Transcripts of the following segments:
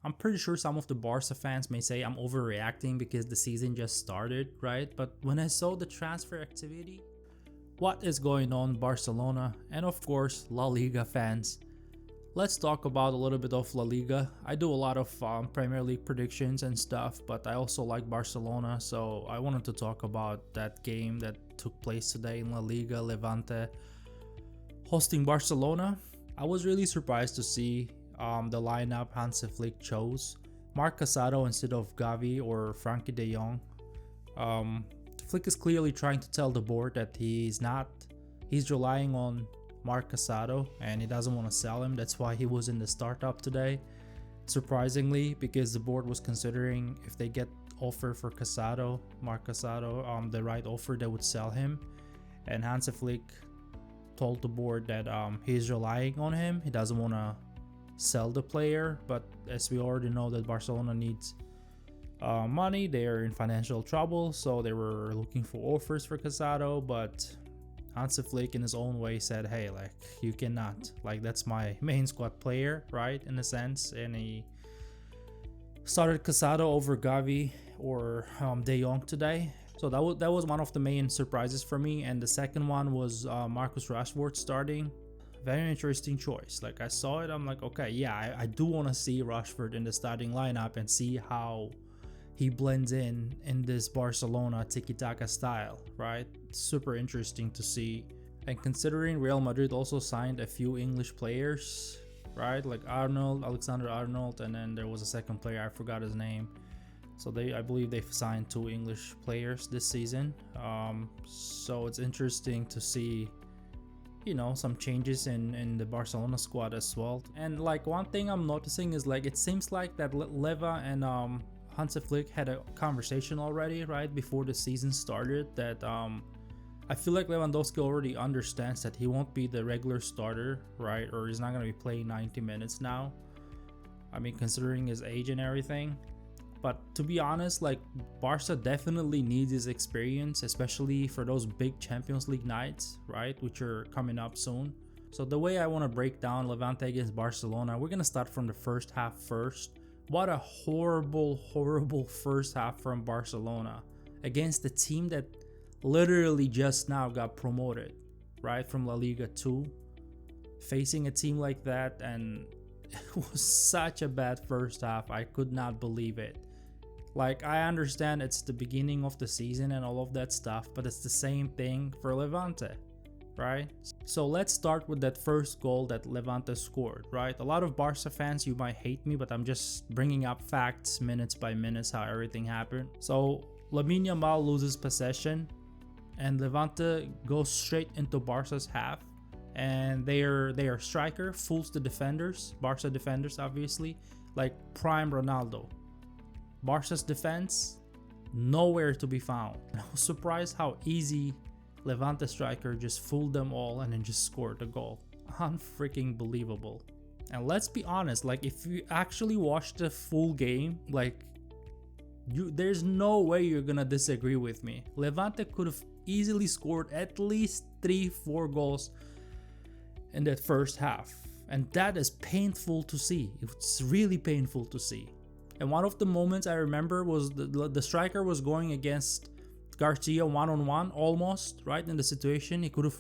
I'm pretty sure some of the Barca fans may say I'm overreacting because the season just started, right? But when I saw the transfer activity, what is going on Barcelona, and of course La Liga fans, let's talk about a little bit of La Liga. I do a lot of Premier League predictions and stuff, but I also like Barcelona, so I wanted to talk about that game that took place today in La Liga. Levante hosting Barcelona. I was really surprised to see the lineup Hansi Flick chose. Marc Casado instead of Gavi or Frankie de Jong. Flick is clearly trying to tell the board that he's relying on Marc Casado and he doesn't want to sell him. That's why he was in the startup today. Surprisingly, because the board was considering if they get offer for Marc Casado, the right offer, they would sell him. And Hansi Flick told the board that he's relying on him. He doesn't want to sell the player, but as we already know that Barcelona needs money, they are in financial trouble, so they were looking for offers for Casado, but Hansi Flick in his own way said, hey, like, you cannot, like, that's my main squad player, right, in a sense. And he started Casado over Gavi or De Jong today. So that was one of the main surprises for me. And the second one was Marcus Rashford starting. Very interesting choice. Like, I saw it, I'm like, okay, yeah, I do want to see Rashford in the starting lineup and see how he blends in this Barcelona tiki-taka style, right? Super interesting to see. And considering Real Madrid also signed a few English players, right? Like Alexander Arnold, and then there was a second player, I forgot his name. So I believe they've signed 2 English players this season. So it's interesting to see, you know, some changes in the Barcelona squad as well. And like, one thing I'm noticing is, like, it seems like that Leva and Hansi Flick had a conversation already, right, before the season started, that I feel like Lewandowski already understands that he won't be the regular starter, right, or he's not going to be playing 90 minutes now. I mean, considering his age and everything. But to be honest, like, Barca definitely needs his experience, especially for those big Champions League nights, right, which are coming up soon. So the way I want to break down Levante against Barcelona, we're going to start from the first half first. What a horrible first half from Barcelona against the team that literally just now got promoted, right, from La Liga 2. Facing a team like that, and it was such a bad first half. I could not believe it. Like, I understand it's the beginning of the season and all of that stuff, but it's the same thing for Levante, right? So let's start with that first goal that Levante scored, right? A lot of Barca fans, you might hate me, but I'm just bringing up facts minutes by minutes how everything happened. So Lamine Yamal loses possession and Levante goes straight into Barca's half, and their striker fools the defenders, Barca defenders obviously, like prime Ronaldo. Barca's defense, nowhere to be found. I was surprised how easy Levante striker just fooled them all and then just scored a goal. Unfreaking believable. And let's be honest, like, if you actually watch the full game, like, there's no way you're gonna disagree with me. Levante could have easily scored at least 3-4 goals in that first half, and that is painful to see. It's really painful to see. And one of the moments I remember was the striker was going against Garcia one-on-one almost, right, in the situation. He could have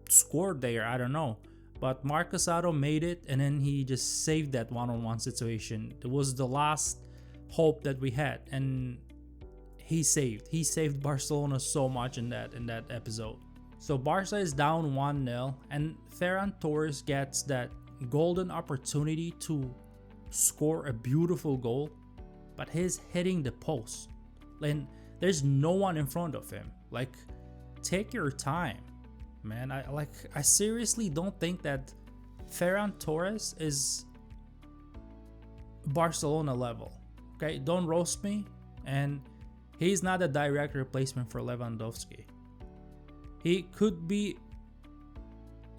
scored there, I don't know. But Marc Casado made it, and then he just saved that one-on-one situation. It was the last hope that we had, and he saved Barcelona so much in that episode. So Barca is down 1-0, and Ferran Torres gets that golden opportunity to score a beautiful goal, but he's hitting the post. And there's no one in front of him. Like, take your time, man. I seriously don't think that Ferran Torres is Barcelona level. Okay, don't roast me. And he's not a direct replacement for Lewandowski. He could be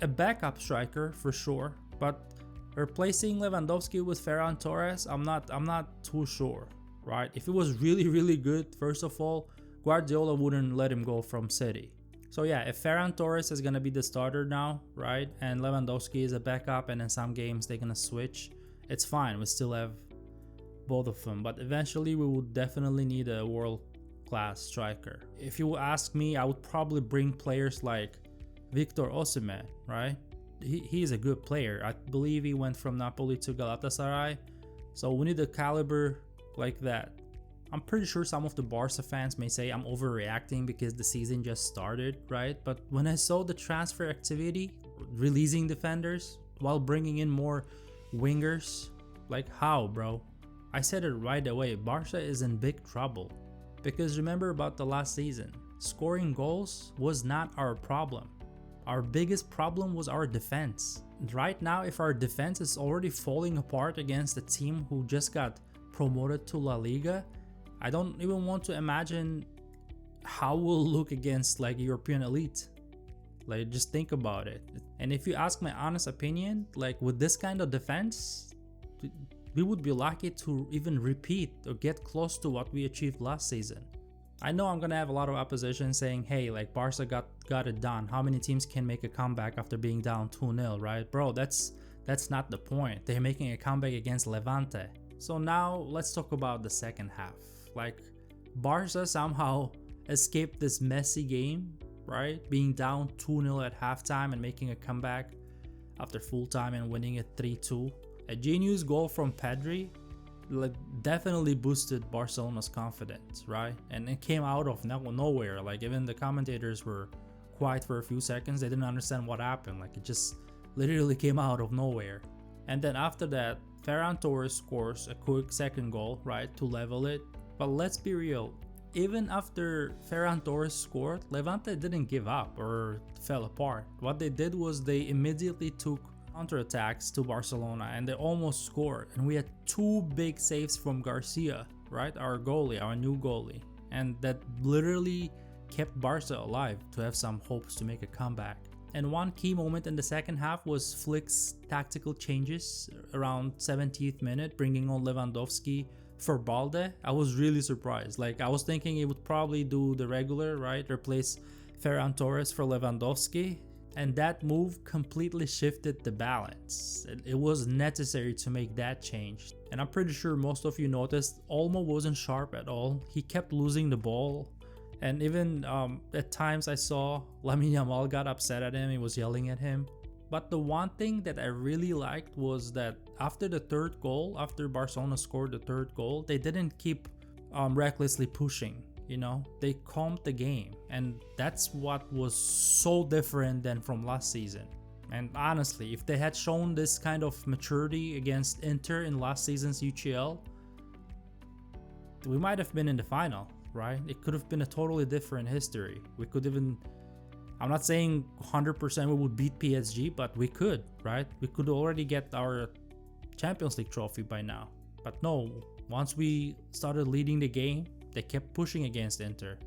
a backup striker for sure, but replacing Lewandowski with Ferran Torres, I'm not too sure. Right? If it was really good, first of all, Guardiola wouldn't let him go from City. So yeah, if Ferran Torres is gonna be the starter now, right, and Lewandowski is a backup, and in some games they're gonna switch, it's fine. We still have both of them, but eventually we would definitely need a world-class striker. If you ask me, I would probably bring players like Victor Osimhen, right? He's a good player. I believe he went from Napoli to Galatasaray, so we need a caliber like that. I'm pretty sure some of the Barca fans may say I'm overreacting because the season just started, right? But when I saw the transfer activity, releasing defenders while bringing in more wingers, like how, bro? I said it right away, Barca is in big trouble. Because remember about the last season, scoring goals was not our problem. Our biggest problem was our defense. Right now, if our defense is already falling apart against a team who just got promoted to La Liga, I don't even want to imagine how we'll look against like European elite. Like, just think about it. And if you ask my honest opinion, like with this kind of defense, we would be lucky to even repeat or get close to what we achieved last season. I know I'm gonna have a lot of opposition saying, hey, like Barca got it done. How many teams can make a comeback after being down 2-0, right? Bro, that's not the point. They're making a comeback against Levante. So now let's talk about the second half. Like, Barca somehow escaped this messy game, right? Being down 2-0 at halftime and making a comeback after full time and winning it 3-2. A genius goal from Pedri like definitely boosted Barcelona's confidence, right? And it came out of nowhere. Like, even the commentators were quiet for a few seconds. They didn't understand what happened. Like, it just literally came out of nowhere. And then after that, Ferran Torres scores a quick second goal, right, to level it. But let's be real, even after Ferran Torres scored, Levante didn't give up or fell apart. What they did was they immediately took counterattacks to Barcelona and they almost scored. And we had two big saves from Garcia, right, our goalie, our new goalie. And that literally kept Barca alive to have some hopes to make a comeback. And one key moment in the second half was Flick's tactical changes around 70th minute, bringing on Lewandowski for Balde. I was really surprised. Like, I was thinking he would probably do the regular, right, replace Ferran Torres for Lewandowski, and that move completely shifted the balance. It was necessary to make that change. And I'm pretty sure most of you noticed Olmo wasn't sharp at all. He kept losing the ball, and even at times I saw Lamine Yamal got upset at him. He was yelling at him. But the one thing that I really liked was that after the third goal, after Barcelona scored the third goal, they didn't keep recklessly pushing, you know? They calmed the game, and that's what was so different than from last season. And honestly, if they had shown this kind of maturity against Inter in last season's UCL, we might have been in the final, right? It could have been a totally different history. We could even... I'm not saying 100% we would beat PSG, but we could, right? We could already get our Champions League trophy by now. But no, once we started leading the game, they kept pushing against Inter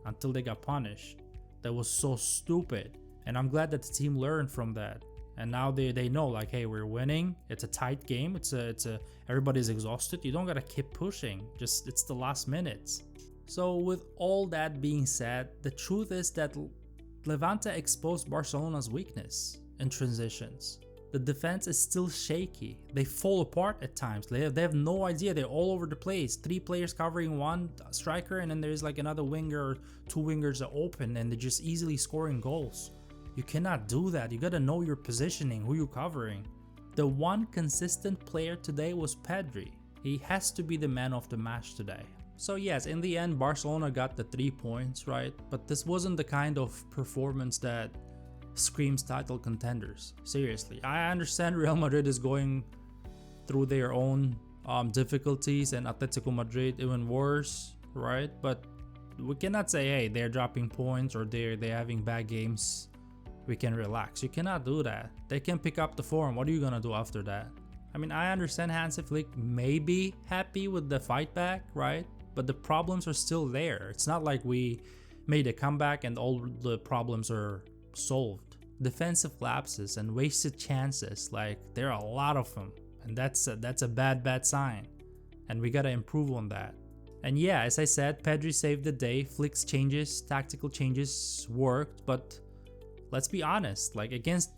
until they got punished. That was so stupid. And I'm glad that the team learned from that. And now they know, like, hey, we're winning. It's a tight game. Everybody's exhausted. You don't gotta keep pushing. Just, it's the last minutes. So with all that being said, the truth is that Levante exposed Barcelona's weakness in transitions. The defense is still shaky. They fall apart at times. They have no idea. They're all over the place. 3 players covering one striker, and then there's like another winger or 2 wingers are open, and they're just easily scoring goals. You cannot do that. You gotta know your positioning, who you're covering. The one consistent player today was Pedri. He has to be the man of the match today. So yes, in the end, Barcelona got the 3 points, right? But this wasn't the kind of performance that screams title contenders. Seriously, I understand Real Madrid is going through their own difficulties, and Atletico Madrid even worse, right? But we cannot say, hey, they're dropping points or they're having bad games, we can relax. You cannot do that. They can pick up the form. What are you gonna do after that? I mean, I understand Hansi Flick may be happy with the fight back, right? But the problems are still there. It's not like we made a comeback and all the problems are solved. Defensive lapses and wasted chances, like, there are a lot of them, and that's a bad sign, and we gotta improve on that. And yeah, as I said, Pedri saved the day. Flick's changes, tactical changes worked, but let's be honest, like, against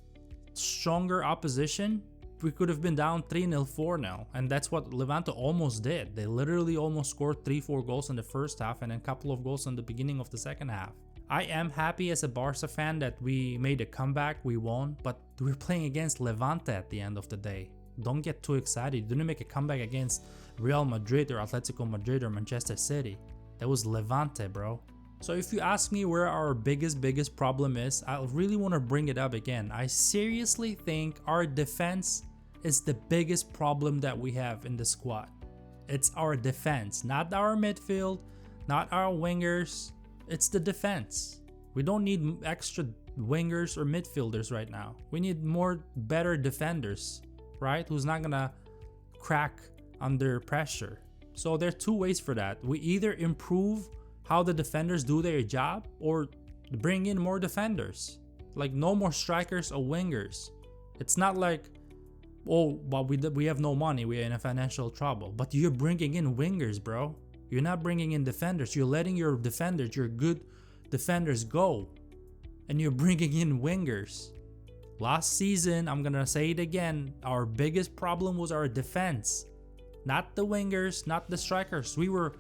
stronger opposition, could have been down 3-0, 4-0, and that's what Levante almost did. They literally almost scored 3-4 goals in the first half and then a couple of goals in the beginning of the second half. I am happy as a Barca fan that we made a comeback, we won, but we're playing against Levante at the end of the day. Don't get too excited. You didn't make a comeback against Real Madrid or Atletico Madrid or Manchester City. That was Levante, bro. So if you ask me where our biggest problem is, I really want to bring it up again. I seriously think our defense is the biggest problem that we have in the squad. It's our defense, not our midfield, not our wingers. It's the defense. We don't need extra wingers or midfielders right now. We need more better defenders, right? Who's not gonna crack under pressure. So there are two ways for that. We either improve how the defenders do their job or bring in more defenders. Like no more strikers or wingers. It's not like, oh, but we have no money, we're in a financial trouble. But you're bringing in wingers, bro. You're not bringing in defenders. You're letting your defenders, your good defenders go. And you're bringing in wingers. Last season, I'm gonna say it again, our biggest problem was our defense. Not the wingers, not the strikers. We were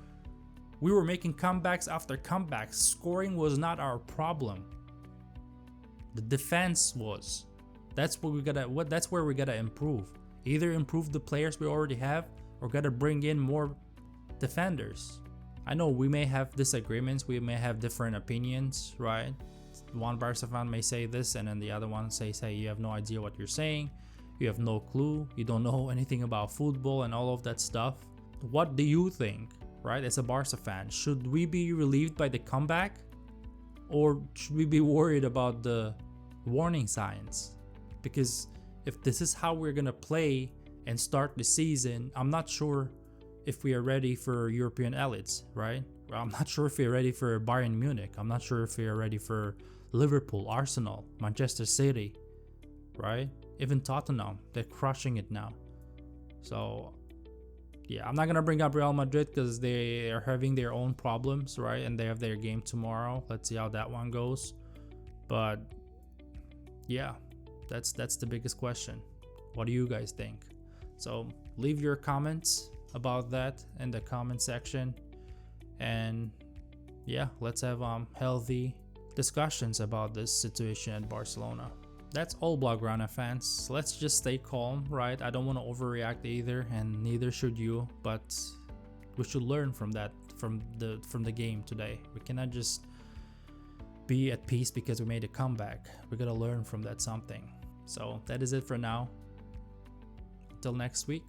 making comebacks after comebacks. Scoring was not our problem. The defense was. That's where we gotta improve. Either improve the players we already have or gotta bring in more defenders. I know we may have disagreements, we may have different opinions, right? One Barca fan may say this and then the other one say you have no idea what you're saying. You have no clue. You don't know anything about football and all of that stuff. What do you think? Right, as a Barca fan, should we be relieved by the comeback or should we be worried about the warning signs? Because if this is how we're gonna play and start the season, I'm not sure if we are ready for European elites, right? I'm not sure if we're ready for Bayern Munich. I'm not sure if we're ready for Liverpool, Arsenal, Manchester City, right? Even Tottenham, they're crushing it now. So yeah, I'm not gonna bring up Real Madrid because they are having their own problems, right? And they have their game tomorrow. Let's see how that one goes. But yeah, that's the biggest question. What do you guys think? So leave your comments about that in the comment section, and yeah, let's have healthy discussions about this situation at Barcelona. That's all, Blaugrana fans. Let's just stay calm, right? I don't want to overreact either, and neither should you. But we should learn from that, from the game today. We cannot just be at peace because we made a comeback. We gotta learn from that something. So that is it for now. Until next week.